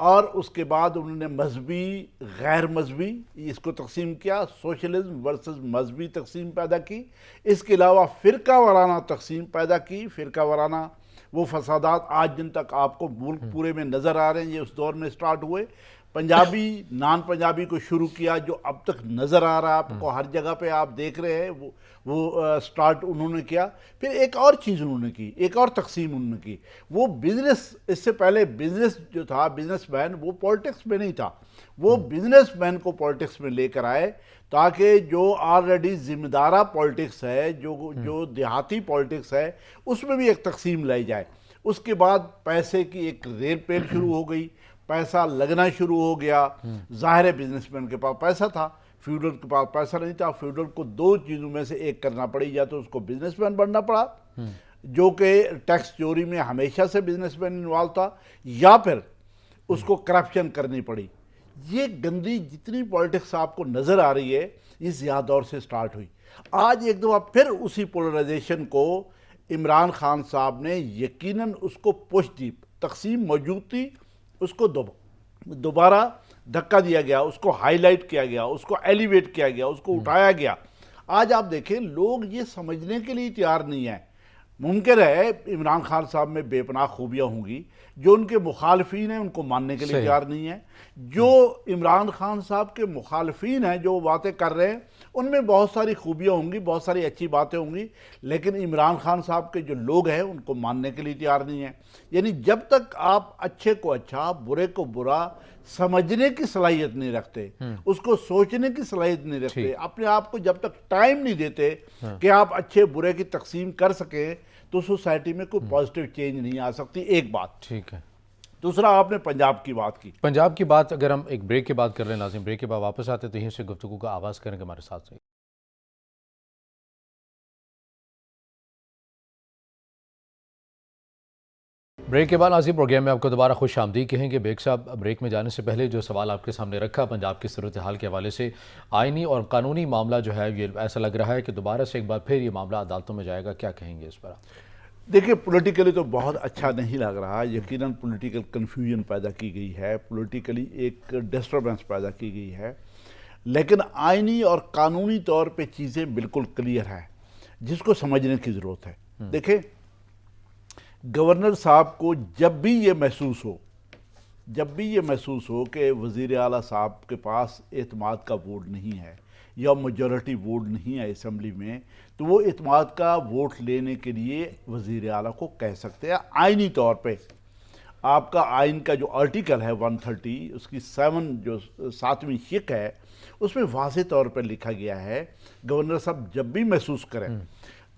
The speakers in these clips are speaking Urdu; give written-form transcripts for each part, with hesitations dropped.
اور اس کے بعد انہوں نے مذہبی غیر مذہبی اس کو تقسیم کیا، سوشلزم ورسز مذہبی تقسیم پیدا کی، اس کے علاوہ فرقہ وارانہ تقسیم پیدا کی، فرقہ وارانہ وہ فسادات آج دن تک آپ کو ملک پورے میں نظر آ رہے ہیں، یہ اس دور میں سٹارٹ ہوئے۔ پنجابی نان پنجابی کو شروع کیا جو اب تک نظر آ رہا ہے آپ کو، ہر جگہ پہ آپ دیکھ رہے ہیں، وہ سٹارٹ انہوں نے کیا۔ پھر ایک اور چیز انہوں نے کی، ایک اور تقسیم انہوں نے کی، وہ بزنس، اس سے پہلے بزنس جو تھا، بزنس مین وہ پولیٹکس میں نہیں تھا، وہ بزنس مین کو پولیٹکس میں لے کر آئے تاکہ جو آلریڈی ذمہ دارہ پولیٹکس ہے، جو دیہاتی پولیٹکس ہے، اس میں بھی ایک تقسیم لائی جائے۔ اس کے بعد پیسے کی ایک ریل پیل شروع ہو گئی، پیسہ لگنا شروع ہو گیا۔ ظاہر بزنس مین کے پاس پیسہ تھا، فیوڈل کے پاس پیسہ نہیں تھا۔ فیوڈل کو دو چیزوں میں سے ایک کرنا پڑی، یا تو اس کو بزنس مین بننا پڑا جو کہ ٹیکس چوری میں ہمیشہ سے بزنس مین انوالو تھا، یا پھر اس کو کرپشن کرنی پڑی۔ یہ گندی جتنی پولیٹکس آپ کو نظر آ رہی ہے، یہ ضیاء دور سے سٹارٹ ہوئی۔ آج ایک دفعہ پھر اسی پولرائزیشن کو عمران خان صاحب نے یقیناً اس کو پش دی، تقسیم موجود تھی، اس کو دوبارہ دھکا دیا گیا، اس کو ہائی لائٹ کیا گیا، اس کو ایلیویٹ کیا گیا، اس کو اٹھایا گیا۔ آج آپ دیکھیں لوگ یہ سمجھنے کے لیے تیار نہیں ہیں۔ ممکن ہے عمران خان صاحب میں بے پناہ خوبیاں ہوں گی، جو ان کے مخالفین ہیں ان کو ماننے کے لیے تیار نہیں ہیں۔ جو عمران خان صاحب کے مخالفین ہیں جو باتیں کر رہے ہیں، ان میں بہت ساری خوبیاں ہوں گی، بہت ساری اچھی باتیں ہوں گی، لیکن عمران خان صاحب کے جو لوگ ہیں ان کو ماننے کے لیے تیار نہیں ہیں۔ یعنی جب تک آپ اچھے کو اچھا، برے کو برا سمجھنے کی صلاحیت نہیں رکھتے، اس کو سوچنے کی صلاحیت نہیں رکھتے، اپنے آپ کو جب تک ٹائم نہیں دیتے کہ آپ اچھے برے کی تقسیم کر سکیں، تو سوسائٹی میں کوئی پازیٹیو چینج نہیں آ سکتی۔ ایک بات ٹھیک ہے۔ دوسرا، آپ نے پنجاب کی بات کی۔ پنجاب کی بات اگر ہم ایک بریک کے بعد کر رہے ہیں ناظرین، بریک کے بعد واپس آتے تو یہیں سے گفتگو کا آغاز کریں گے ہمارے ساتھ سے۔ بریک کے بعد ناظرین پروگرام میں آپ کو دوبارہ خوش آمدید کہیں گے۔ بیگ صاحب، بریک میں جانے سے پہلے جو سوال آپ کے سامنے رکھا پنجاب کی صورتحال کے حوالے سے، آئینی اور قانونی معاملہ جو ہے یہ ایسا لگ رہا ہے کہ دوبارہ سے ایک بار پھر یہ معاملہ عدالتوں میں جائے گا، کیا کہیں گے اس پر؟ دیکھیں، پولیٹیکلی تو بہت اچھا نہیں لگ رہا، یقیناً پولیٹیکل کنفیوژن پیدا کی گئی ہے، پولیٹیکلی ایک ڈسٹربنس پیدا کی گئی ہے، لیکن آئینی اور قانونی طور پہ چیزیں بالکل کلیئر ہیں جس کو سمجھنے کی ضرورت ہے۔ دیکھیں، گورنر صاحب کو جب بھی یہ محسوس ہو کہ وزیر اعلیٰ صاحب کے پاس اعتماد کا ووٹ نہیں ہے یا میجورٹی ووٹ نہیں ہے اسمبلی میں، تو وہ اعتماد کا ووٹ لینے کے لیے وزیر اعلیٰ کو کہہ سکتے ہیں۔ آئینی طور پہ آپ کا آئین کا جو آرٹیکل ہے 130، اس کی 7ویں شق ہے، اس میں واضح طور پر لکھا گیا ہے گورنر صاحب جب بھی محسوس کریں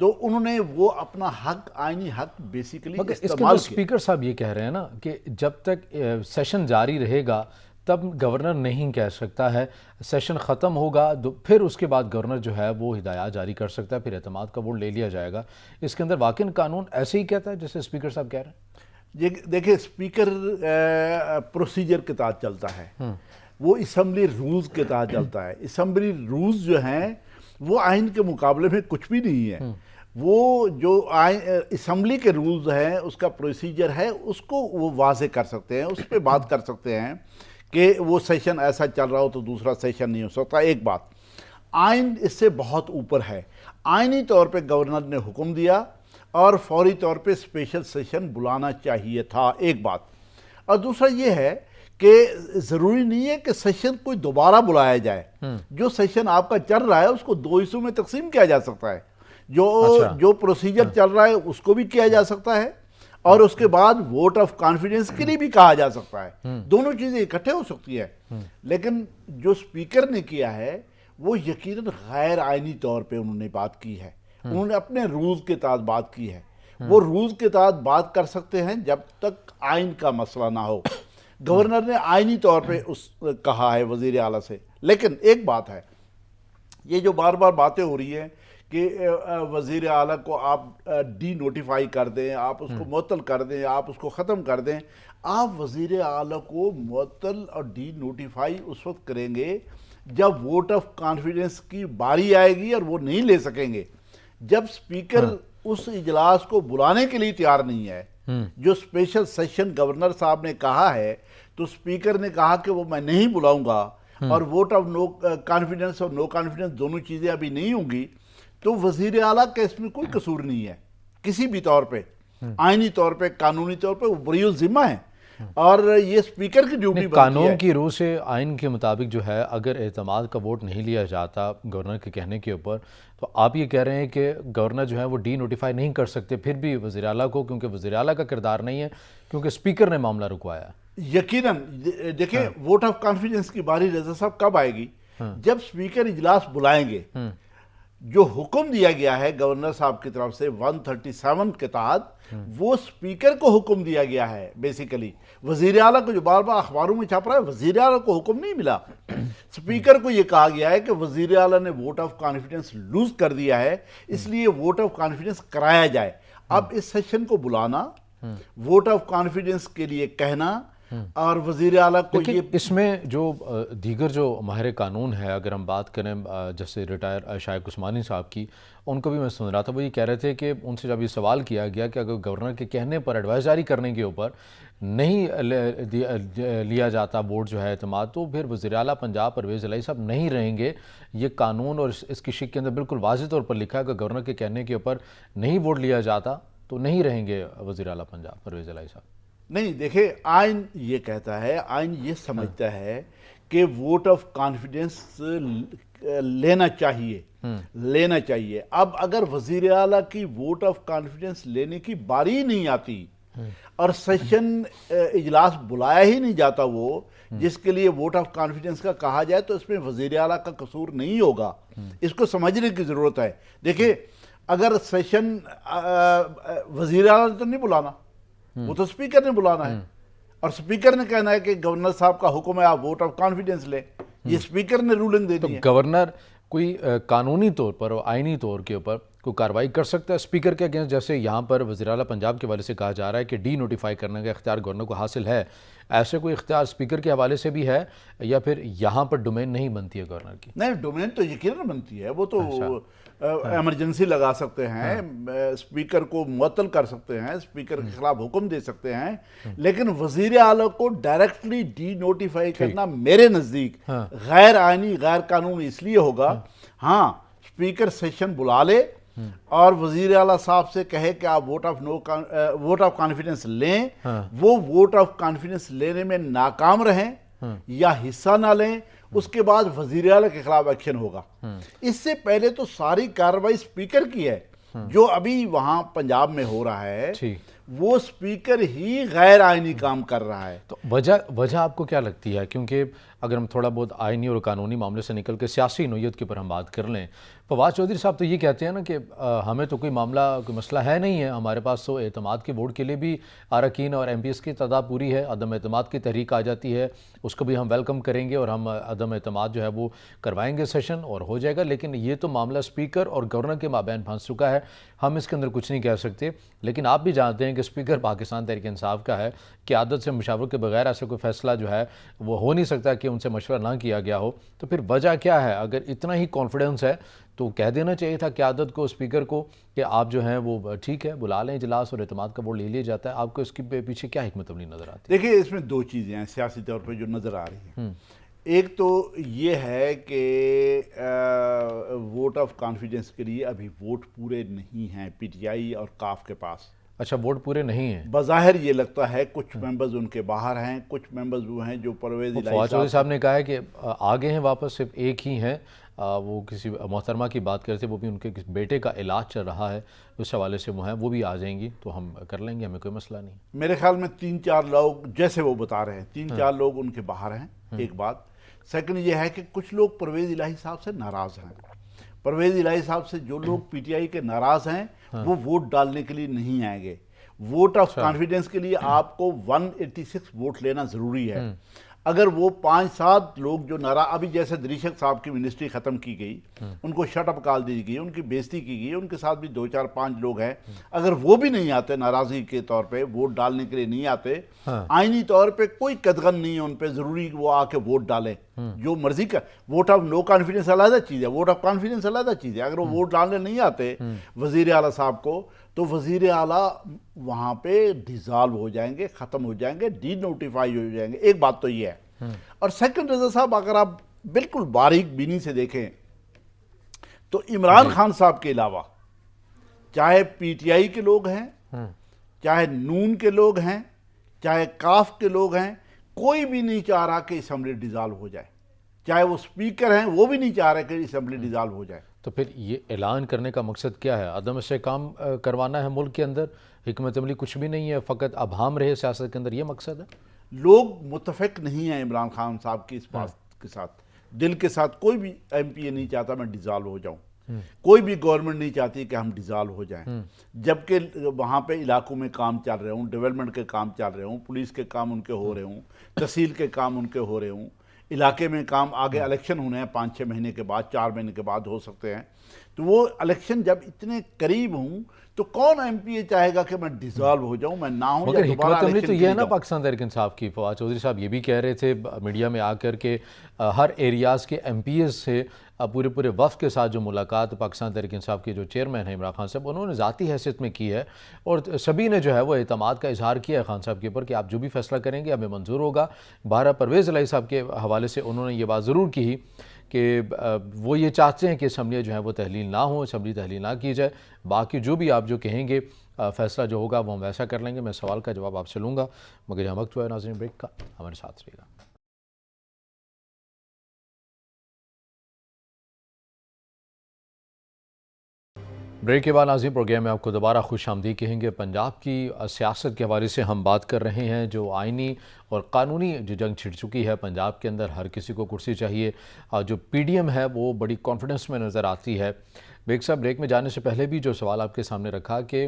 تو انہوں نے وہ اپنا حق، آئینی حق بیسیکلی استعمال کیا۔ اسپیکر صاحب یہ کہہ رہے ہیں نا کہ جب تک سیشن جاری رہے گا تب گورنر نہیں کہہ سکتا ہے، سیشن ختم ہوگا پھر اس کے بعد گورنر جو ہے وہ ہدایات جاری کر سکتا ہے، پھر اعتماد کا ووٹ لے لیا جائے گا۔ اس کے اندر واقعی قانون ایسے ہی کہتا ہے جیسے اسپیکر صاحب کہہ رہے ہیں؟ دیکھیں، اسپیکر پروسیجر کے تحت چلتا ہے، وہ اسمبلی رولز کے تحت چلتا ہے۔ اسمبلی رولز جو ہیں وہ آئین کے مقابلے میں کچھ بھی نہیں ہے۔ وہ جو اسمبلی کے رولز ہیں، اس کا پروسیجر ہے، اس کو وہ واضح کر سکتے ہیں، اس پہ بات کر سکتے ہیں کہ وہ سیشن ایسا چل رہا ہو تو دوسرا سیشن نہیں ہو سکتا۔ ایک بات، آئین اس سے بہت اوپر ہے۔ آئینی طور پہ گورنر نے حکم دیا اور فوری طور پہ اسپیشل سیشن بلانا چاہیے تھا، ایک بات۔ اور دوسرا یہ ہے کہ ضروری نہیں ہے کہ سیشن کوئی دوبارہ بلایا جائے۔ جو سیشن آپ کا چل رہا ہے اس کو 2 حصوں میں تقسیم کیا جا سکتا ہے۔ جو پروسیجر چل رہا ہے اس کو بھی کیا جا سکتا ہے، اور اس کے بعد ووٹ آف کانفیڈنس کے لیے بھی کہا جا سکتا ہے۔ دونوں چیزیں اکٹھے ہو سکتی ہیں، لیکن جو اسپیکر نے کیا ہے وہ یقیناً غیر آئینی طور پہ انہوں نے بات کی ہے، انہوں نے اپنے رولز کے تحت بات کی ہے۔ وہ رولز کے تحت بات کر سکتے ہیں جب تک آئین کا مسئلہ نہ ہو۔ گورنر نے آئینی طور پہ کہا ہے وزیر اعلیٰ سے، لیکن ایک بات ہے، یہ جو بار بار باتیں ہو رہی ہیں کہ وزیر اعلیٰ کو آپ ڈی نوٹیفائی کر دیں، آپ اس کو معطل کر دیں، آپ اس کو ختم کر دیں۔ آپ وزیر اعلیٰ کو معطل اور ڈی نوٹیفائی اس وقت کریں گے جب ووٹ آف کانفیڈنس کی باری آئے گی، اور وہ نہیں لے سکیں گے جب اسپیکر اس اجلاس کو بلانے کے لیے تیار نہیں ہے۔ جو اسپیشل سیشن گورنر صاحب نے کہا ہے تو سپیکر نے کہا کہ وہ میں نہیں بلاؤں گا اور ووٹ آف نو کانفیڈنس اور نو کانفیڈنس دونوں چیزیں ابھی نہیں ہوں گی، تو وزیر اعلیٰ کا اس میں کوئی قصور نہیں ہے کسی بھی طور پہ، آئینی طور پہ، قانونی طور پہ وہ بری الذمہ ہے، اور یہ سپیکر کی ڈیوٹی بنتی ہے۔ قانون کی روح سے آئین کے مطابق جو ہے اگر اعتماد کا ووٹ نہیں لیا جاتا گورنر کے کہنے کے اوپر، تو آپ یہ کہہ رہے ہیں کہ گورنر جو ہے وہ ڈی نوٹیفائی نہیں کر سکتے پھر بھی وزیر اعلیٰ کو، کیونکہ وزیر اعلیٰ کا کردار نہیں ہے، کیونکہ سپیکر نے معاملہ رکوایا ہے۔ یقیناً دیکھیں ووٹ آف کانفیڈنس کی باری رضا صاحب کب آئے گی؟ جب سپیکر اجلاس بلائیں گے۔ جو حکم دیا گیا ہے گورنر صاحب کی طرف سے 137 کے تحت، وہ سپیکر کو حکم دیا گیا ہے بیسیکلی۔ وزیر اعلیٰ کو جو بار بار اخباروں میں چھاپ رہا ہے، وزیر اعلیٰ کو حکم نہیں ملا، سپیکر کو یہ کہا گیا ہے کہ وزیر اعلیٰ نے ووٹ آف کانفیڈنس لوز کر دیا ہے، اس لیے ووٹ آف کانفیڈنس کرایا جائے۔ اب اس سیشن کو بلانا، ووٹ آف کانفیڈنس کے لیے کہنا، اور وزیر اعلیٰ کو یہ اس میں جو دیگر جو ماہر قانون ہے، اگر ہم بات کریں جیسے ریٹائر شائق عثمانی صاحب کی، ان کو بھی میں سن رہا تھا، وہ یہ کہہ رہے تھے کہ ان سے جب یہ سوال کیا گیا کہ اگر گورنر کے کہنے پر ایڈوائز جاری کرنے کے اوپر نہیں لیا جاتا ووٹ جو ہے اعتماد، تو پھر وزیر اعلیٰ پنجاب پرویز الہی صاحب نہیں رہیں گے۔ یہ قانون اور اس کی شک کے اندر بالکل واضح طور پر لکھا ہے کہ گورنر کے کہنے کے اوپر نہیں ووٹ لیا جاتا تو نہیں رہیں گے وزیر اعلیٰ پنجاب پرویز الہی صاحب۔ نہیں، دیکھیں آئین یہ کہتا ہے، آئین یہ سمجھتا ہے کہ ووٹ آف کانفیڈنس لینا چاہیے۔ اب اگر وزیر اعلیٰ کی ووٹ آف کانفیڈنس لینے کی باری نہیں آتی اور سیشن اجلاس بلایا ہی نہیں جاتا وہ جس کے لیے ووٹ آف کانفیڈنس کا کہا جائے، تو اس میں وزیر اعلیٰ کا قصور نہیں ہوگا۔ اس کو سمجھنے کی ضرورت ہے۔ دیکھیں اگر سیشن وزیر اعلیٰ نے تو نہیں بلانا، وہ تو سپیکر نے بلانا ہے، اور سپیکر نے کہنا ہے کہ گورنر صاحب کا حکم ہے آپ ووٹ آف کانفیڈنس لیں، یہ سپیکر نے رولنگ دینی ہے۔ گورنر کوئی قانونی طور پر اور آئینی طور کے اوپر کوئی کارروائی کر سکتا ہے سپیکر کے اگینسٹ، جیسے یہاں پر وزیر اعلیٰ پنجاب کے حوالے سے کہا جا رہا ہے کہ ڈی نوٹیفائی کرنے کا اختیار گورنر کو حاصل ہے، ایسے کوئی اختیار سپیکر کے حوالے سے بھی ہے یا پھر یہاں پر ڈومین نہیں بنتی ہے گورنر کی؟ نہیں، ڈومین تو یقیناً بنتی ہے، وہ تو ایمرجنسی لگا سکتے ہیں، سپیکر کو معطل کر سکتے ہیں، سپیکر کے خلاف حکم دے سکتے ہیں، لیکن وزیر اعلیٰ کو ڈائریکٹلی ڈی نوٹیفائی کرنا میرے نزدیک غیر آئینی، غیر قانونی اس لیے ہوگا۔ ہاں، سپیکر سیشن بلا لے اور وزیر اعلیٰ صاحب سے کہے کہ آپ ووٹ آف کانفیڈنس لیں، وہ ووٹ آف کانفیڈنس لینے میں ناکام رہیں یا حصہ نہ لیں، اس کے بعد وزیر اعلیٰ کے خلاف ایکشن ہوگا۔ اس سے پہلے تو ساری کارروائی سپیکر کی ہے، جو ابھی وہاں پنجاب میں ہو رہا ہے وہ سپیکر ہی غیر آئینی کام کر رہا ہے۔ تو وجہ آپ کو کیا لگتی ہے؟ کیونکہ اگر ہم تھوڑا بہت آئینی اور قانونی معاملے سے نکل کے سیاسی نوعیت کے اوپر ہم بات کر لیں، فواد چودھری صاحب تو یہ کہتے ہیں نا کہ ہمیں تو کوئی مسئلہ ہے نہیں ہے، ہمارے پاس تو اعتماد کے ووٹ کے لیے بھی اراکین اور ایم پی ایس کی تعداد پوری ہے، عدم اعتماد کی تحریک آ جاتی ہے، اس کو بھی ہم ویلکم کریں گے اور ہم عدم اعتماد جو ہے وہ کروائیں گے سیشن اور ہو جائے گا۔ لیکن یہ تو معاملہ سپیکر اور گورنر کے مابین پھنس چکا ہے، ہم اس کے اندر کچھ نہیں کہہ سکتے۔ لیکن آپ بھی جانتے ہیں کہ سپیکر پاکستان تحریک انصاف کا ہے، قیادت سے مشاورت کے بغیر ایسا کوئی فیصلہ جو ہے وہ ہو نہیں سکتا کہ ان سے مشورہ نہ کیا گیا ہو۔ تو پھر وجہ کیا ہے؟ اگر اتنا ہی کانفیڈنس ہے تو کہہ دینا چاہیے تھا قیادت کو، اسپیکر کو، کہ آپ جو ہیں وہ ٹھیک ہے بلا لیں اجلاس اور اعتماد کا ووٹ لے لیا جاتا ہے۔ آپ کو اس کے پیچھے کیا حکمت عملی نظر آتی ہے؟ دیکھیں اس میں دو چیزیں ہیں سیاسی طور پہ جو نظر آ رہی ہیں۔ ایک تو یہ ہے کہ ووٹ آف کانفیڈنس کے لیے ابھی ووٹ پورے نہیں ہیں پی ٹی آئی اور کاف کے پاس۔ اچھا، ووٹ پورے نہیں ہیں؟ بظاہر یہ لگتا ہے کچھ ممبرز ان کے باہر ہیں، کچھ ممبرز وہ ہیں جو پرویز الہی فواد چودھری صاحب نے کہا ہے کہ آگے ہیں واپس، صرف ایک ہی ہیں، وہ کسی محترمہ کی بات کرتے، وہ بھی ان کے بیٹے کا علاج چل رہا ہے، اس حوالے سے وہ ہیں، وہ بھی آ جائیں گی تو ہم کر لیں گے، ہمیں کوئی مسئلہ نہیں۔ میرے خیال میں 3-4 لوگ جیسے وہ بتا رہے ہیں، 3-4 لوگ ان کے باہر ہیں، ایک بات۔ سیکنڈ یہ ہے کہ کچھ لوگ پرویز الہی صاحب سے ناراض ہیں۔ پرویز الہی صاحب سے جو لوگ پی ٹی آئی کے ناراض ہیں وہ ووٹ ڈالنے کے لیے نہیں آئیں گے۔ ووٹ آف کانفیڈنس کے لیے آپ کو 186 ووٹ لینا ضروری ہے۔ اگر وہ 5-7 لوگ جو ابھی جیسے دریشک صاحب کی منسٹری ختم کی گئی، ان کو شٹ اپ کال دی گئی، ان کی بےزتی کی گئی، ان کے ساتھ بھی 2-4-5 لوگ ہیں، اگر وہ بھی نہیں آتے ناراضگی کے طور پہ، ووٹ ڈالنے کے لیے نہیں آتے، آئینی طور پہ کوئی قدغن نہیں ہے ان پہ، ضروری وہ آ کے ووٹ ڈالیں جو مرضی کا۔ ووٹ آف نو کانفیڈنس علیحدہ چیز ہے، ووٹ آف کانفیڈنس علیحدہ چیز ہے۔ اگر وہ ووٹ ڈالنے نہیں آتے وزیر اعلیٰ صاحب کو، تو وزیر اعلیٰ وہاں پہ ڈیزالو ہو جائیں گے، ختم ہو جائیں گے، ڈی نوٹیفائی ہو جائیں گے. ایک بات تو یہ ہے. اور سیکنڈ رضا صاحب، اگر آپ بالکل باریک بینی سے دیکھیں تو عمران خان صاحب کے علاوہ چاہے پی ٹی آئی کے لوگ ہیں، چاہے نون کے لوگ ہیں، چاہے کاف کے لوگ ہیں، کوئی بھی نہیں چاہ رہا کہ اسمبلی ڈیزالو ہو جائے. چاہے وہ سپیکر ہیں، وہ بھی نہیں چاہ رہے کہ اسمبلی ڈیزالو ہو جائے. تو پھر یہ اعلان کرنے کا مقصد کیا ہے؟ عدم استحکام کروانا ہے ملک کے اندر؟ حکمت عملی کچھ بھی نہیں ہے، فقط ابہام رہے سیاست کے اندر، یہ مقصد ہے؟ لوگ متفق نہیں ہیں عمران خان صاحب کی اس بات کے ساتھ. دل کے ساتھ کوئی بھی ایم پی اے نہیں چاہتا میں ڈیزالو ہو جاؤں، کوئی بھی گورنمنٹ نہیں چاہتی کہ ہم ڈیزالو ہو جائیں. جبکہ وہاں پہ علاقوں میں کام چل رہے ہوں، ڈیولپمنٹ کے کام چل رہے ہوں، پولیس کے کام ان کے ہو رہے ہوں، تحصیل کے کام ان کے ہو رہے ہوں، علاقے میں کام آگے الیکشن ہونے ہیں 5-6 مہینے کے بعد، 4 مہینے کے بعد ہو سکتے ہیں. تو وہ الیکشن جب اتنے قریب ہوں تو کون ایم پی اے چاہے گا کہ میں ڈیزالو ہو جاؤں، میں نہ ہوں یا مگر دوبارہ حکمت عملی الیکشن تو کے یہ ہے لیے نا جاؤں. پاکستان تحریک انصاف کی. فواد چودھری صاحب یہ بھی کہہ رہے تھے میڈیا میں آ کر کے ہر ایریاز کے ایم پی ایز سے پورے وفد کے ساتھ جو ملاقات پاکستان تحریک انصاف کے جو چیئرمین ہیں عمران خان صاحب، انہوں نے ذاتی حیثیت میں کی ہے اور سبھی نے جو ہے وہ اعتماد کا اظہار کیا ہے خان صاحب کے اوپر کہ آپ جو بھی فیصلہ کریں گے ہمیں منظور ہوگا. بہرحال پرویز الہی صاحب کے حوالے سے انہوں نے یہ بات ضرور کی کہ وہ یہ چاہتے ہیں کہ اسمبلیاں جو ہیں وہ تحلیل نہ ہوں، اسمبلی تحلیل نہ کی جائے. باقی جو بھی آپ جو کہیں گے فیصلہ جو ہوگا وہ ہم ویسا کر لیں گے. میں سوال کا جواب آپ سے لوں گا، مگر یہاں وقت ہوا ہے ناظرین بریک کا، ہمارے ساتھ رہیے گا. بریک کے بعد ناظرین پروگرام میں آپ کو دوبارہ خوش آمدید کہیں گے. پنجاب کی سیاست کے حوالے سے ہم بات کر رہے ہیں. جو آئینی اور قانونی جو جنگ چھڑ چکی ہے پنجاب کے اندر، ہر کسی کو کرسی چاہیے. جو پی ڈی ایم ہے وہ بڑی کانفیڈنس میں نظر آتی ہے. بیگ صاحب، بریک میں جانے سے پہلے بھی جو سوال آپ کے سامنے رکھا کہ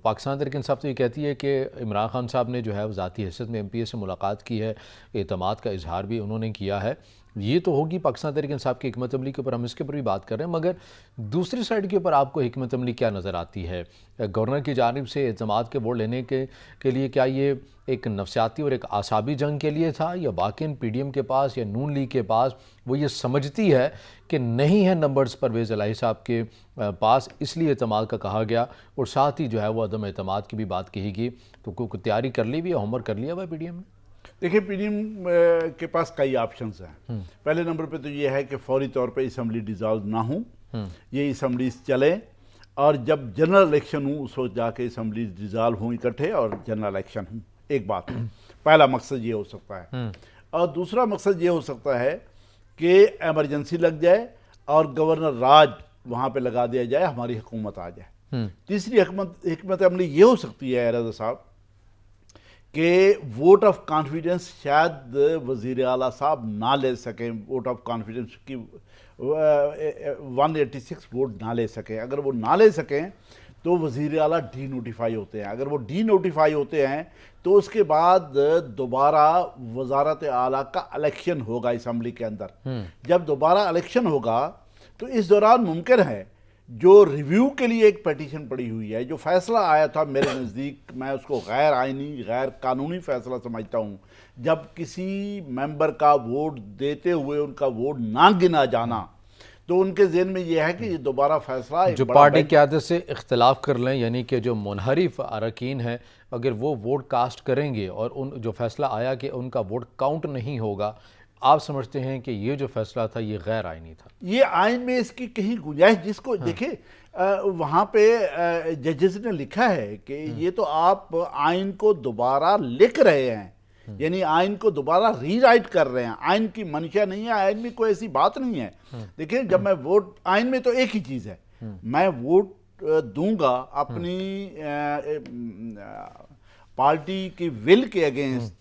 پاکستان تحریک انصاف تو یہ کہتی ہے کہ عمران خان صاحب نے جو ہے وہ ذاتی حیثیت میں ایم پی اے سے ملاقات کی ہے، اعتماد کا اظہار بھی انہوں نے کیا ہے. یہ تو ہوگی پاکستان تحریک انصاف کی حکمت عملی کے اوپر، ہم اس کے اوپر بھی بات کر رہے ہیں. مگر دوسری سائڈ کے اوپر آپ کو حکمت عملی کیا نظر آتی ہے؟ گورنر کی جانب سے اعتماد کے ووٹ لینے کے لیے کیا یہ ایک نفسیاتی اور ایک اعصابی جنگ کے لیے تھا، یا باقی پی ڈی ایم کے پاس یا نون لیگ کے پاس وہ یہ سمجھتی ہے کہ نہیں ہے نمبرز پرویز الہی صاحب کے پاس، اس لیے اعتماد کا کہا گیا اور ساتھ ہی جو ہے وہ عدم اعتماد کی بھی بات کہی گئی؟ تو کوئی تیاری کر لی ہوئی ہے، ہوم ورک کر لیا ہوا ہے پی ڈی ایم نے؟ دیکھیں، پی ڈی ایم کے پاس کئی آپشنز ہیں. پہلے نمبر پہ تو یہ ہے کہ فوری طور پہ اسمبلی ڈیزالو نہ ہوں، یہ اسمبلیز چلیں اور جب جنرل الیکشن ہوں اس وقت جا کے اسمبلیز ڈیزالو ہوں اکٹھے اور جنرل الیکشن ہوں. ایک بات پہلا مقصد یہ ہو سکتا ہے. اور دوسرا مقصد یہ ہو سکتا ہے کہ ایمرجنسی لگ جائے اور گورنر راج وہاں پہ لگا دیا جائے، ہماری حکومت آ جائے. تیسری حکمت عملی یہ ہو سکتی ہے رضا صاحب کہ ووٹ آف کانفیڈنس شاید وزیر اعلیٰ صاحب نہ لے سکیں، ووٹ آف کانفیڈنس کی 186 ووٹ نہ لے سکیں. اگر وہ نہ لے سکیں تو وزیر اعلیٰ ڈی نوٹیفائی ہوتے ہیں. اگر وہ ڈی نوٹیفائی ہوتے ہیں تو اس کے بعد دوبارہ وزارت اعلیٰ کا الیکشن ہوگا اسمبلی کے اندر. جب دوبارہ الیکشن ہوگا تو اس دوران ممکن ہے جو ریویو کے لیے ایک پیٹیشن پڑی ہوئی ہے، جو فیصلہ آیا تھا میرے نزدیک، میں اس کو غیر آئینی غیر قانونی فیصلہ سمجھتا ہوں. جب کسی ممبر کا ووٹ دیتے ہوئے ان کا ووٹ نہ گنا جانا تو ان کے ذہن میں یہ ہے کہ یہ دوبارہ فیصلہ جو پارٹی قیادت سے اختلاف کر لیں، یعنی کہ جو منحرف اراکین ہیں اگر وہ ووٹ کاسٹ کریں گے اور ان جو فیصلہ آیا کہ ان کا ووٹ کاؤنٹ نہیں ہوگا، آپ سمجھتے ہیں کہ یہ جو فیصلہ تھا یہ غیر آئینی تھا؟ یہ آئین میں اس کی کہیں گنجائش، جس کو دیکھیں وہاں پہ ججز نے لکھا ہے کہ یہ تو آپ آئین کو دوبارہ لکھ رہے ہیں، یعنی آئین کو دوبارہ ری رائٹ کر رہے ہیں. آئین کی منشا نہیں ہے، آئین میں کوئی ایسی بات نہیں ہے. دیکھیں، جب میں ووٹ، آئین میں تو ایک ہی چیز ہے، میں ووٹ دوں گا اپنی پارٹی کی ول کے اگینسٹ،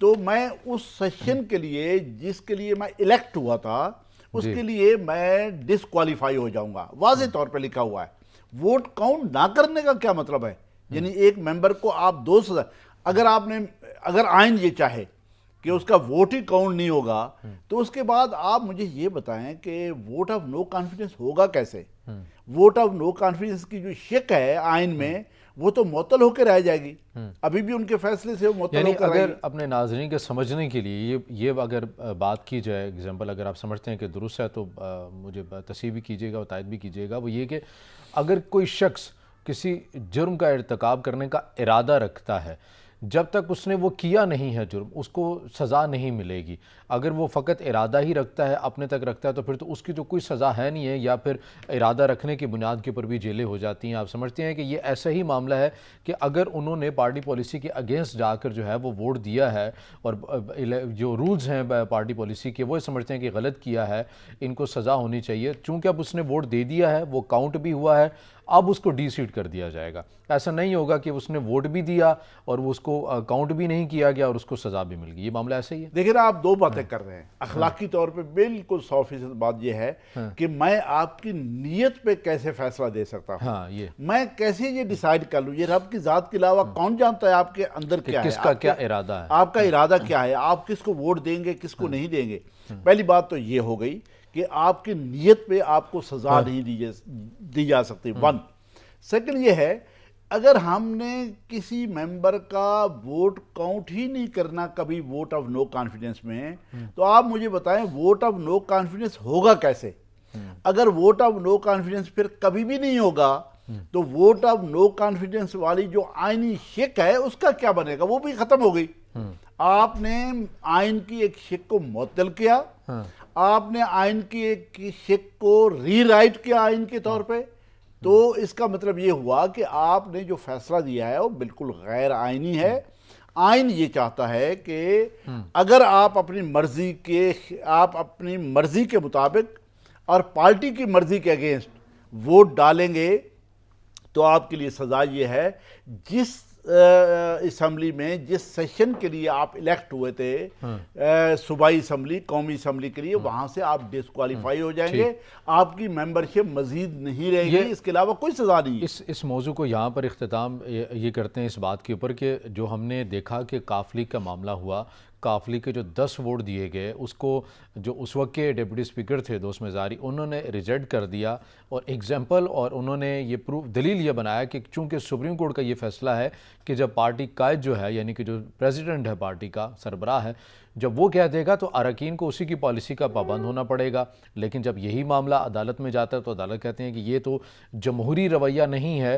تو میں اس سیشن کے لیے جس کے لیے میں الیکٹ ہوا تھا اس کے لیے میں ڈسکوالیفائی ہو جاؤں گا. واضح طور پہ لکھا ہوا ہے. ووٹ کاؤنٹ نہ کرنے کا کیا مطلب ہے؟ یعنی ایک ممبر کو آپ 200، اگر آئین یہ چاہے کہ اس کا ووٹ ہی کاؤنٹ نہیں ہوگا تو اس کے بعد آپ مجھے یہ بتائیں کہ ووٹ آف نو کانفیڈنس ہوگا کیسے؟ ووٹ آف نو کانفیڈنس کی جو شک ہے آئین میں وہ تو معطل ہو کے رہ جائے گی. ابھی بھی ان کے فیصلے سے وہ معطل ہو کر رہے گی. اگر اپنے ناظرین کے سمجھنے کے لیے یہ اگر بات کی جائے، اگزامپل اگر آپ سمجھتے ہیں کہ درست ہے تو مجھے تصحیح بھی کیجیے گا اور تائید بھی کیجیے گا، وہ یہ کہ اگر کوئی شخص کسی جرم کا ارتکاب کرنے کا ارادہ رکھتا ہے، جب تک اس نے وہ کیا نہیں ہے جرم، اس کو سزا نہیں ملے گی۔ اگر وہ فقط ارادہ ہی رکھتا ہے، اپنے تک رکھتا ہے، تو پھر تو اس کی تو کوئی سزا ہے نہیں ہے، یا پھر ارادہ رکھنے کی بنیاد کے اوپر بھی جیلیں ہو جاتی ہیں۔ آپ سمجھتے ہیں کہ یہ ایسا ہی معاملہ ہے کہ اگر انہوں نے پارٹی پالیسی کے اگینسٹ جا کر جو ہے وہ ووٹ دیا ہے، اور جو رولز ہیں پارٹی پالیسی کے وہ سمجھتے ہیں کہ غلط کیا ہے، ان کو سزا ہونی چاہیے، چونکہ اب اس نے ووٹ دے دیا ہے، وہ کاؤنٹ بھی ہوا ہے، اب اس کو ڈی سیٹ کر دیا جائے گا۔ ایسا نہیں ہوگا کہ اس نے ووٹ بھی دیا اور وہ اس کو کاؤنٹ بھی نہیں کیا گیا اور اس کو سزا بھی مل گئی۔ یہ معاملہ ایسا ہی ہے۔ دیکھیں آپ دو باتیں کر رہے ہیں، اخلاقی طور پہ بالکل 100% بات یہ ہے کہ میں آپ کی نیت پہ کیسے فیصلہ دے سکتا ہوں، ہاں، یہ میں کیسے یہ ڈیسائیڈ کر لوں، یہ رب کی ذات کے علاوہ کون جانتا ہے آپ کے اندر کیا ہے، کس کا کیا ارادہ ہے، آپ کا ارادہ کیا ہے، آپ کس کو ووٹ دیں گے، کس کو نہیں دیں گے۔ پہلی بات تو یہ ہو گئی کہ آپ کی نیت پہ آپ کو سزا نہیں دی جا سکتی، ون۔ سیکنڈ یہ ہے، اگر ہم نے کسی ممبر کا ووٹ کاؤنٹ ہی نہیں کرنا کبھی ووٹ آف نو کانفیڈنس میں، تو آپ مجھے بتائیں ووٹ آف نو کانفیڈنس ہوگا کیسے؟ اگر ووٹ آف نو کانفیڈنس پھر کبھی بھی نہیں ہوگا تو ووٹ آف نو کانفیڈنس والی جو آئینی شک ہے اس کا کیا بنے گا؟ وہ بھی ختم ہو گئی۔ آپ نے آئین کی ایک شک کو معطل کیا، آپ نے آئین کی ایک شک کو ری رائٹ کیا آئین کے طور پہ، تو اس کا مطلب یہ ہوا کہ آپ نے جو فیصلہ دیا ہے وہ بالکل غیر آئینی ہے۔ آئین یہ چاہتا ہے کہ اگر آپ اپنی مرضی کے مطابق اور پارٹی کی مرضی کے اگینسٹ ووٹ ڈالیں گے تو آپ کے لیے سزا یہ ہے، جس اسمبلی میں جس سیشن کے لیے آپ الیکٹ ہوئے تھے، صوبائی اسمبلی، قومی اسمبلی کے لیے، وہاں سے آپ ڈسکوالیفائی ہو جائیں گے، آپ کی ممبرشپ مزید نہیں رہے گی، اس کے علاوہ کوئی سزا نہیں ہے۔ اس موضوع کو یہاں پر اختتام یہ کرتے ہیں اس بات کے اوپر کہ جو ہم نے دیکھا کہ کافلی کا معاملہ ہوا، کافلی کے جو 10 ووٹ دیے گئے اس کو جو اس وقت کے ڈپٹی اسپیکر تھے دوست مزاری، انہوں نے ریجیکٹ کر دیا، اور ایگزامپل اور انہوں نے یہ دلیل یہ بنایا کہ چونکہ سپریم کورٹ کا یہ فیصلہ ہے کہ جب پارٹی قائد جو ہے، یعنی کہ جو پریزیڈنٹ ہے پارٹی کا سربراہ ہے، جب وہ کہہ دے گا تو اراکین کو اسی کی پالیسی کا پابند ہونا پڑے گا، لیکن جب یہی معاملہ عدالت میں جاتا ہے تو عدالت کہتے ہیں کہ یہ تو جمہوری رویہ نہیں ہے،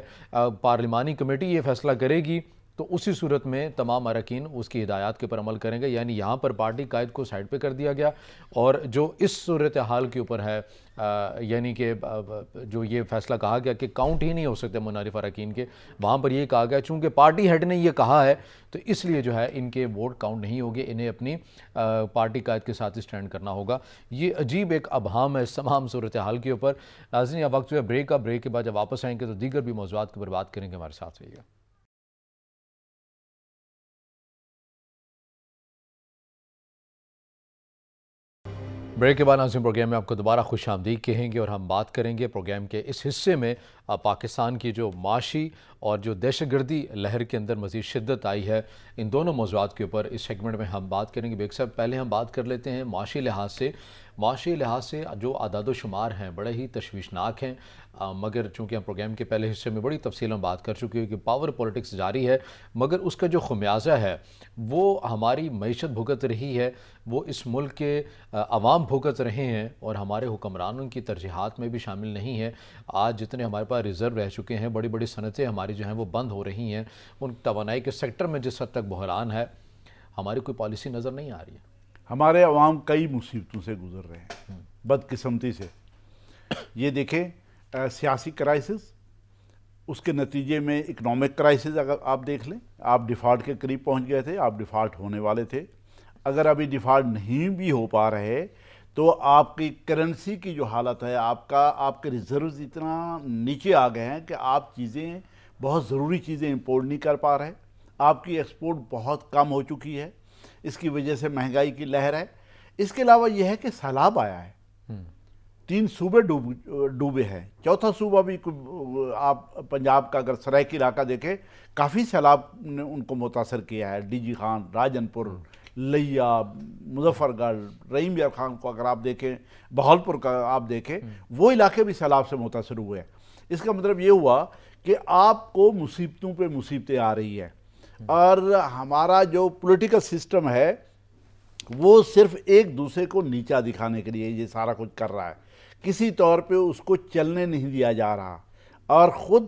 پارلیمانی کمیٹی یہ فیصلہ کرے گی، تو اسی صورت میں تمام اراکین اس کی ہدایات کے پر عمل کریں گے۔ یعنی یہاں پر پارٹی قائد کو سائڈ پہ کر دیا گیا، اور جو اس صورتحال کے اوپر ہے، یعنی کہ جو یہ فیصلہ کہا گیا کہ کاؤنٹ ہی نہیں ہو سکتے منحرف اراکین کے، وہاں پر یہ کہا گیا چونکہ پارٹی ہیڈ نے یہ کہا ہے تو اس لیے جو ہے ان کے ووٹ کاؤنٹ نہیں ہوگے، انہیں اپنی پارٹی قائد کے ساتھ اسٹینڈ کرنا ہوگا۔ یہ عجیب ایک ابہام ہے اس تمام صورتحال کے اوپر۔ ناظرین اب وقت جو ہے بریک کا، بریک کے بعد جب واپس آئیں گے تو دیگر بھی موضوعات کے اوپر بات کریں گے، ہمارے ساتھ رہیے گا۔ بریک کے بعد ناظرین پروگرام میں آپ کو دوبارہ خوش آمدید کہیں گے، اور ہم بات کریں گے پروگرام کے اس حصے میں پاکستان کی جو معاشی اور جو دہشت گردی لہر کے اندر مزید شدت آئی ہے، ان دونوں موضوعات کے اوپر اس سیگمنٹ میں ہم بات کریں گے۔ بیگ صاحب پہلے ہم بات کر لیتے ہیں معاشی لحاظ سے جو اعداد و شمار ہیں بڑے ہی تشویشناک ہیں، مگر چونکہ ہم پروگرام کے پہلے حصے میں بڑی تفصیل میں بات کر چکے ہیں کہ پاور پولیٹکس جاری ہے، مگر اس کا جو خمیازہ ہے وہ ہماری معیشت بھگت رہی ہے، وہ اس ملک کے عوام بھگت رہے ہیں، اور ہمارے حکمرانوں کی ترجیحات میں بھی شامل نہیں ہے۔ آج جتنے ہمارے پاس ریزرو رہ چکے ہیں، بڑی بڑی صنعتیں ہماری جو ہیں وہ بند ہو رہی ہیں، ان توانائی کے سیکٹر میں جس حد تک بحران ہے، ہماری کوئی پالیسی نظر نہیں آ رہی ہے۔ ہمارے عوام کئی مصیبتوں سے گزر رہے ہیں، بدقسمتی سے۔ یہ دیکھیں سیاسی کرائسس، اس کے نتیجے میں اکنامک کرائسس اگر آپ دیکھ لیں، آپ ڈیفالٹ کے قریب پہنچ گئے تھے، آپ ڈیفالٹ ہونے والے تھے، اگر ابھی ڈیفالٹ نہیں بھی ہو پا رہے تو آپ کی کرنسی کی جو حالت ہے، آپ کے ریزروز اتنا نیچے آ گئے ہیں کہ آپ بہت ضروری چیزیں امپورٹ نہیں کر پا رہے، آپ کی ایکسپورٹ بہت کم ہو چکی ہے، اس کی وجہ سے مہنگائی کی لہر ہے۔ اس کے علاوہ یہ ہے کہ سیلاب آیا ہے، 3 صوبے ڈوبے ہیں، چوتھا صوبہ بھی آپ پنجاب کا اگر سرائکی علاقہ دیکھیں، کافی سیلاب نے ان کو متاثر کیا ہے، ڈی جی خان، راجن پور، لیا، مظفر گڑھ، رحیم یار خان کو اگر آپ دیکھیں، بہاولپور کا آپ دیکھیں، وہ علاقے بھی سیلاب سے متاثر ہوئے ہیں۔ اس کا مطلب یہ ہوا کہ آپ کو مصیبتوں پہ مصیبتیں آ رہی ہیں، اور ہمارا جو پولیٹیکل سسٹم ہے وہ صرف ایک دوسرے کو نیچا دکھانے کے لیے یہ سارا کچھ کر رہا ہے، کسی طور پہ اس کو چلنے نہیں دیا جا رہا، اور خود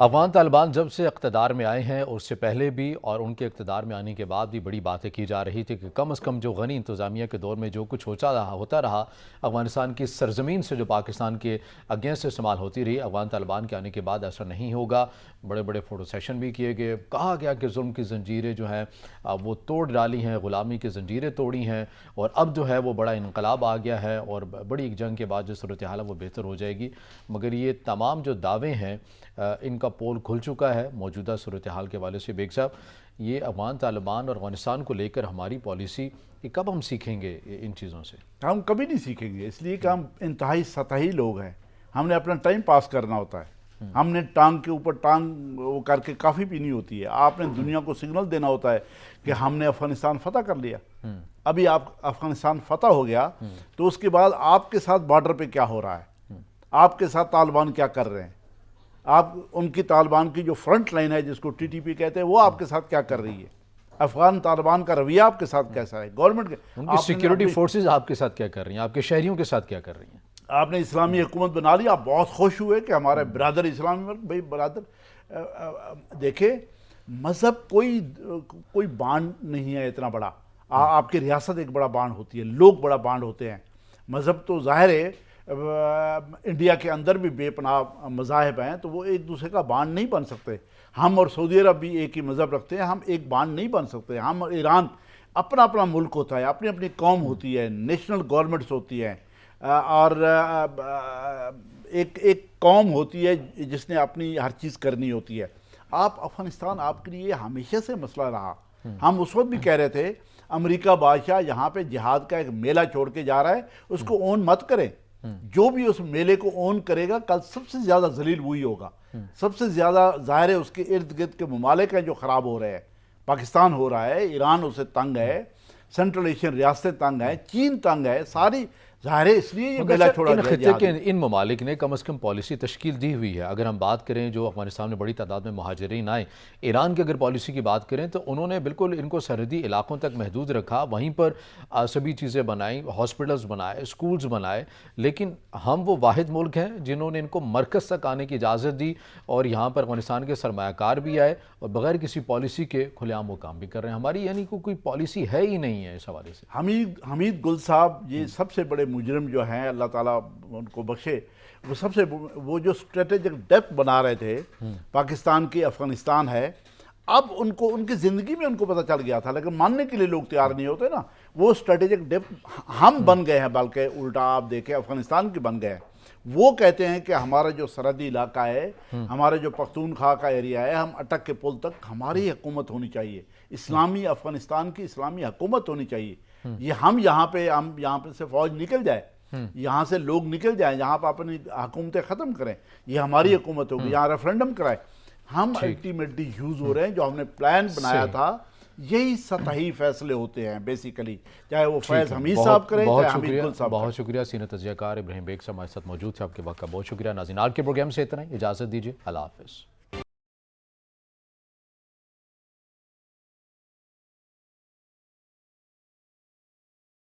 افغان طالبان جب سے اقتدار میں آئے ہیں اور اس سے پہلے بھی اور ان کے اقتدار میں آنے کے بعد بھی بڑی باتیں کی جا رہی تھی کہ کم از کم جو غنی انتظامیہ کے دور میں جو کچھ ہوتا رہا افغانستان کی سرزمین سے جو پاکستان کے اگینسٹ استعمال ہوتی رہی، افغان طالبان کے آنے کے بعد ایسا نہیں ہوگا۔ بڑے بڑے فوٹو سیشن بھی کیے گئے، کہا گیا کہ ظلم کی زنجیریں جو ہیں وہ توڑ ڈالی ہیں، غلامی کی زنجیریں توڑی ہیں، اور اب جو ہے وہ بڑا انقلاب آ گیا ہے اور بڑی ایک جنگ کے بعد جو صورتحال ہے وہ بہتر ہو جائے گی۔ مگر یہ تمام جو دعوے ہیں ان کا پول کھل چکا ہے موجودہ صورتحال کے حوالے سے۔ بیگ صاحب، یہ افغان طالبان اور افغانستان کو لے کر ہماری پالیسی، یہ کب ہم سیکھیں گے ان چیزوں سے؟ ہم کبھی نہیں سیکھیں گے، اس لیے کہ ہم انتہائی سطحی لوگ ہیں۔ ہم نے اپنا ٹائم پاس کرنا ہوتا ہے، ہم نے ٹانگ کے اوپر ٹانگ وہ کر کے کافی پینی ہوتی ہے۔ آپ نے دنیا کو سگنل دینا ہوتا ہے کہ ہم نے افغانستان فتح کر لیا۔ ابھی آپ افغانستان فتح ہو گیا تو اس کے بعد آپ کے ساتھ بارڈر پہ کیا ہو رہا ہے، آپ کے ساتھ طالبان کیا کر رہے ہیں، آپ ان کی طالبان کی جو فرنٹ لائن ہے جس کو ٹی ٹی پی کہتے ہیں وہ آپ کے ساتھ کیا کر رہی ہے، افغان طالبان کا رویہ آپ کے ساتھ کیسا ہے، گورنمنٹ ان کی سیکیورٹی فورسز آپ کے ساتھ کیا کر رہی ہیں، آپ کے شہریوں کے ساتھ کیا کر رہی ہیں؟ آپ نے اسلامی حکومت بنا لی، آپ بہت خوش ہوئے کہ ہمارے برادر اسلامی ملک۔ بھائی برادر دیکھیں، مذہب کوئی بانڈ نہیں ہے اتنا بڑا۔ آپ کی ریاست ایک بڑا بانڈ ہوتی ہے، لوگ بڑا بانڈ ہوتے ہیں۔ مذہب تو ظاہر ہے انڈیا کے اندر بھی بے پناہ مذاہب ہیں تو وہ ایک دوسرے کا بانڈ نہیں بن سکتے۔ ہم اور سعودی عرب بھی ایک ہی مذہب رکھتے ہیں، ہم ایک بانڈ نہیں بن سکتے۔ ہم اور ایران اپنا اپنا ملک ہوتا ہے، اپنی اپنی قوم ہوتی ہے، نیشنل گورنمنٹس ہوتی ہیں، اور ایک قوم ہوتی ہے جس نے اپنی ہر چیز کرنی ہوتی ہے۔ افغانستان آپ کے لیے ہمیشہ سے مسئلہ رہا۔ ہم اس وقت بھی کہہ رہے تھے امریکہ بادشاہ یہاں پہ جہاد کا ایک میلہ چھوڑ کے جا رہا ہے، اس کو اون مت کریں۔ جو بھی اس میلے کو اون کرے گا کل سب سے زیادہ ذلیل وہی ہوگا۔ سب سے زیادہ ظاہر ہے اس کے ارد گرد کے ممالک ہیں جو خراب ہو رہے ہیں۔ پاکستان ہو رہا ہے، ایران اسے تنگ ہے، سینٹرل ایشین ریاستیں تنگ ہیں، چین تنگ ہے، ساری ظاہر ہے اس لیے یہ میلہ چھوڑا ان گیا خطے جہاد کے ان ممالک نے کم از کم پالیسی تشکیل دی ہوئی ہے۔ اگر ہم بات کریں جو افغانستان میں بڑی تعداد میں مہاجرین آئے، ایران کی اگر پالیسی کی بات کریں تو انہوں نے بالکل ان کو سرحدی علاقوں تک محدود رکھا، وہیں پر سبھی چیزیں بنائیں، ہاسپٹلز بنائے، سکولز بنائے، لیکن ہم وہ واحد ملک ہیں جنہوں نے ان کو مرکز تک آنے کی اجازت دی، اور یہاں پر افغانستان کے سرمایہ کار بھی آئے اور بغیر کسی پالیسی کے کھلے عام وہ کام بھی کر رہے ہیں۔ ہماری یعنی کوئی پالیسی ہے ہی نہیں ہے اس حوالے سے۔ حمید گل صاحب یہ سب سے بڑے مجرم جو ہیں، اللہ تعالیٰ ان کو بخشے، وہ جو اسٹریٹجک ڈیپتھ بنا رہے تھے پاکستان کی افغانستان ہے، اب ان کی زندگی میں ان کو پتہ چل گیا تھا، لیکن ماننے کے لیے لوگ تیار نہیں ہوتے نا۔ وہ اسٹریٹجک ڈیپتھ ہم بن گئے ہیں، بلکہ الٹا آپ دیکھیں افغانستان کے بن گئے ہیں۔ وہ کہتے ہیں کہ ہمارا جو سرحدی علاقہ ہے، ہمارا جو پختونخوا کا ایریا ہے، ہم اٹک کے پل تک ہماری حکومت ہونی چاہیے، اسلامی افغانستان کی اسلامی حکومت ہونی چاہیے۔ یہ ہم یہاں پہ سے فوج نکل جائے، یہاں سے لوگ نکل جائیں، یہاں پہ اپنی حکومتیں ختم کریں، یہ ہماری حکومت ہوگی، یہاں ریفرنڈم کرائیں۔ ہم الٹیمیٹلی یوز ہو رہے ہیں، جو ہم نے پلان بنایا تھا یہی سطحی فیصلے ہوتے ہیں بیسیکلی، چاہے وہ فیض حمید صاحب کریں چاہے حمید گل صاحب۔ بہت شکریہ سینئر تجزیہ کار ابراہیم بیگ صاحب ہمارے ساتھ موجود تھے، آپ کے وقت کا بہت شکریہ۔ ناظرین، آج کے پروگرام سے اتنا ہی، اجازت دیجیے، اللہ حافظ۔